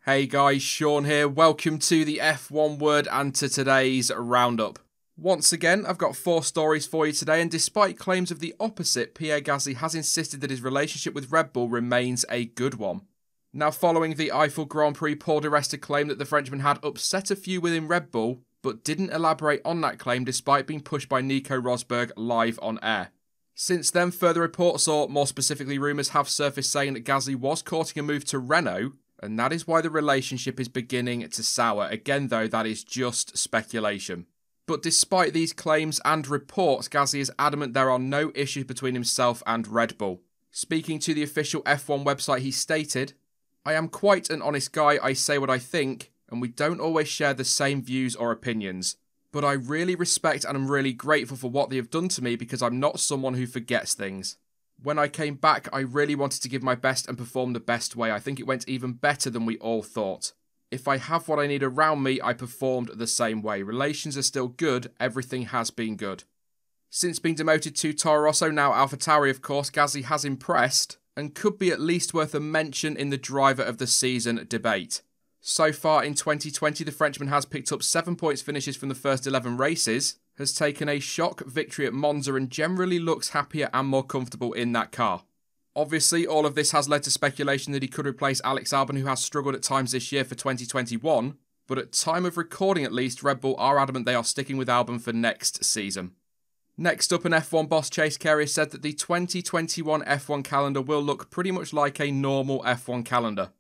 Hey guys, Sean here. Welcome to the F1 Word and to today's roundup. Once again, I've got 4 stories for you today, and despite claims of the opposite, Pierre Gasly has insisted that his relationship with Red Bull remains a good one. Now, following the Eiffel Grand Prix, Paul di Resta claimed that the Frenchman had upset a few within Red Bull, but didn't elaborate on that claim despite being pushed by Nico Rosberg live on air. Since then, further reports, or more specifically rumours, have surfaced saying that Gasly was courting a move to Renault, and that is why the relationship is beginning to sour. Again though, that is just speculation. But despite these claims and reports, Gasly is adamant there are no issues between himself and Red Bull. Speaking to the official F1 website, he stated, "I am quite an honest guy, I say what I think, and we don't always share the same views or opinions. But I really respect and am really grateful for what they have done to me because I'm not someone who forgets things. When I came back, I really wanted to give my best and perform the best way. I think it went even better than we all thought. If I have what I need around me, I performed the same way. Relations are still good, everything has been good." Since being demoted to Toro Rosso, now AlphaTauri of course, Gasly has impressed and could be at least worth a mention in the driver of the season debate. So far in 2020, the Frenchman has picked up 7 points finishes from the first 11 races, has taken a shock victory at Monza and generally looks happier and more comfortable in that car. Obviously, all of this has led to speculation that he could replace Alex Albon, who has struggled at times this year for 2021, but at time of recording at least, Red Bull are adamant they are sticking with Albon for next season. Next up, an F1 boss, Chase Carey, said that the 2021 F1 calendar will look pretty much like a normal F1 calendar.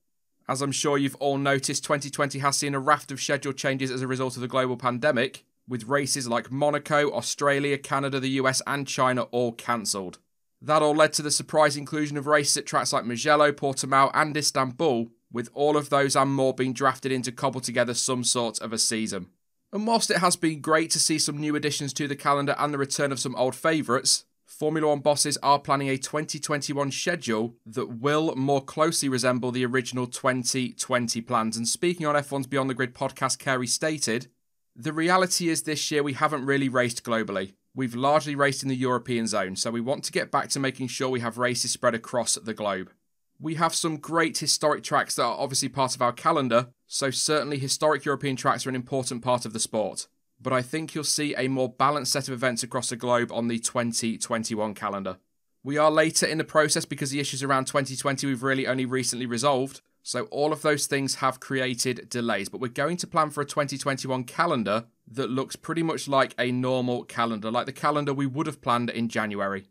As I'm sure you've all noticed, 2020 has seen a raft of schedule changes as a result of the global pandemic, with races like Monaco, Australia, Canada, the US and China all cancelled. That all led to the surprise inclusion of races at tracks like Mugello, Portimao and Istanbul, with all of those and more being drafted in to cobble together some sort of a season. And whilst it has been great to see some new additions to the calendar and the return of some old favourites, Formula One bosses are planning a 2021 schedule that will more closely resemble the original 2020 plans. And speaking on F1's Beyond the Grid podcast, Carey stated, "The reality is this year we haven't really raced globally. We've largely raced in the European zone, so we want to get back to making sure we have races spread across the globe. We have some great historic tracks that are obviously part of our calendar, so certainly historic European tracks are an important part of the sport. But I think you'll see a more balanced set of events across the globe on the 2021 calendar. We are later in the process because the issues around 2020 we've really only recently resolved, so all of those things have created delays, but we're going to plan for a 2021 calendar that looks pretty much like a normal calendar, like the calendar we would have planned in January."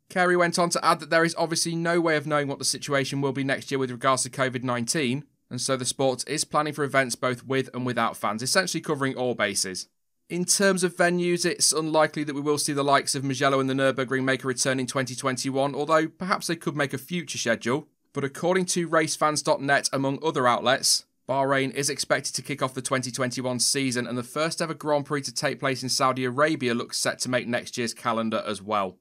Carey went on to add that there is obviously no way of knowing what the situation will be next year with regards to COVID-19, and so the sport is planning for events both with and without fans, essentially covering all bases. In terms of venues, it's unlikely that we will see the likes of Mugello and the Nürburgring make a return in 2021, although perhaps they could make a future schedule. But according to racefans.net, among other outlets, Bahrain is expected to kick off the 2021 season, and the first ever Grand Prix to take place in Saudi Arabia looks set to make next year's calendar as well.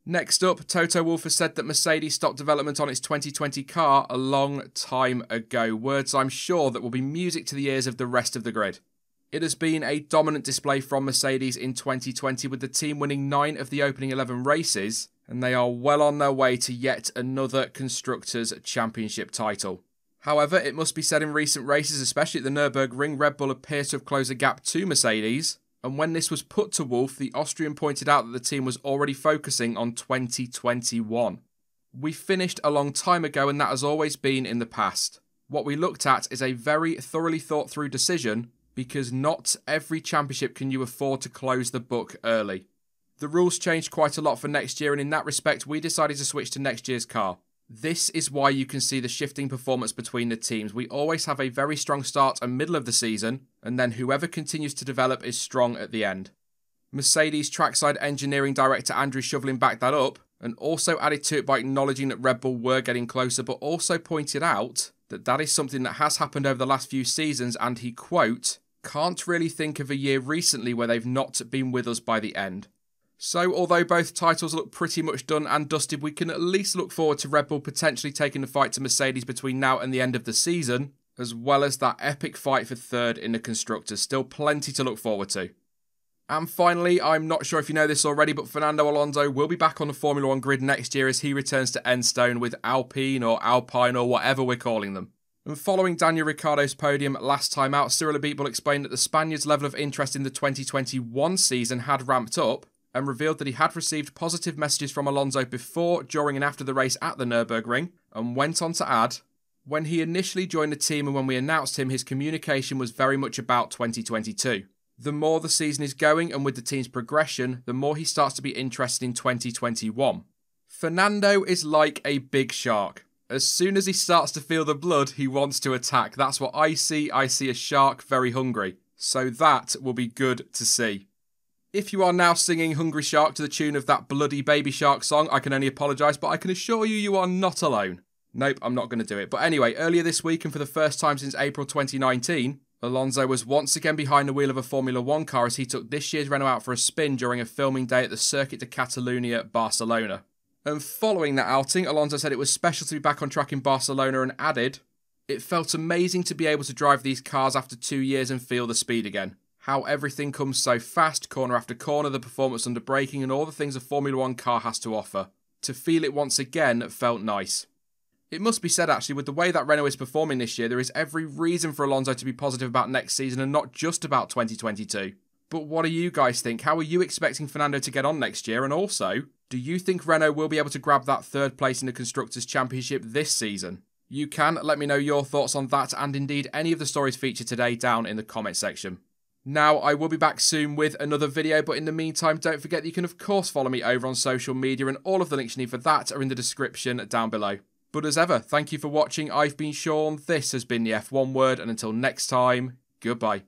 Next up, Toto Wolff has said that Mercedes stopped development on its 2020 car a long time ago. Words I'm sure that will be music to the ears of the rest of the grid. It has been a dominant display from Mercedes in 2020, with the team winning 9 of the opening 11 races, and they are well on their way to yet another Constructors' Championship title. However, it must be said in recent races, especially at the Nürburgring, Red Bull appears to have closed the gap to Mercedes, and when this was put to Wolff, the Austrian pointed out that the team was already focusing on 2021. "We finished a long time ago, and that has always been in the past. What we looked at is a very thoroughly thought through decision, because not every championship can you afford to close the book early. The rules changed quite a lot for next year, and in that respect we decided to switch to next year's car. This is why you can see the shifting performance between the teams. We always have a very strong start and middle of the season, and then whoever continues to develop is strong at the end." Mercedes trackside engineering director Andrew Shovlin backed that up, and also added to it by acknowledging that Red Bull were getting closer, but also pointed out that that is something that has happened over the last few seasons, and he, quote, "can't really think of a year recently where they've not been with us by the end." So, although both titles look pretty much done and dusted, we can at least look forward to Red Bull potentially taking the fight to Mercedes between now and the end of the season, as well as that epic fight for third in the Constructors. Still plenty to look forward to. And finally, I'm not sure if you know this already, but Fernando Alonso will be back on the Formula One grid next year as he returns to Enstone with Alpine or Alpine or whatever we're calling them. And following Daniel Ricciardo's podium last time out, Cyril Abiteboul explained that the Spaniard's level of interest in the 2021 season had ramped up, and revealed that he had received positive messages from Alonso before, during and after the race at the Nürburgring, and went on to add, "When he initially joined the team and when we announced him, his communication was very much about 2022. The more the season is going and with the team's progression, the more he starts to be interested in 2021. Fernando is like a big shark. As soon as he starts to feel the blood, he wants to attack. That's what I see. I see a shark very hungry. So that will be good to see." If you are now singing Hungry Shark to the tune of that bloody Baby Shark song, I can only apologise, but I can assure you, you are not alone. Nope, I'm not going to do it. But anyway, earlier this week and for the first time since April 2019, Alonso was once again behind the wheel of a Formula 1 car as he took this year's Renault out for a spin during a filming day at the Circuit de Catalunya, Barcelona. And following that outing, Alonso said it was special to be back on track in Barcelona and added, "It felt amazing to be able to drive these cars after 2 years and feel the speed again. How everything comes so fast, corner after corner, the performance under braking and all the things a Formula 1 car has to offer. To feel it once again felt nice." It must be said actually, with the way that Renault is performing this year, there is every reason for Alonso to be positive about next season and not just about 2022. But what do you guys think? How are you expecting Fernando to get on next year? And also, do you think Renault will be able to grab that third place in the Constructors' Championship this season? You can let me know your thoughts on that and indeed any of the stories featured today down in the comment section. Now, I will be back soon with another video, but in the meantime, don't forget that you can of course follow me over on social media and all of the links you need for that are in the description down below. But as ever, thank you for watching. I've been Sean, this has been the F1 Word, and until next time, goodbye.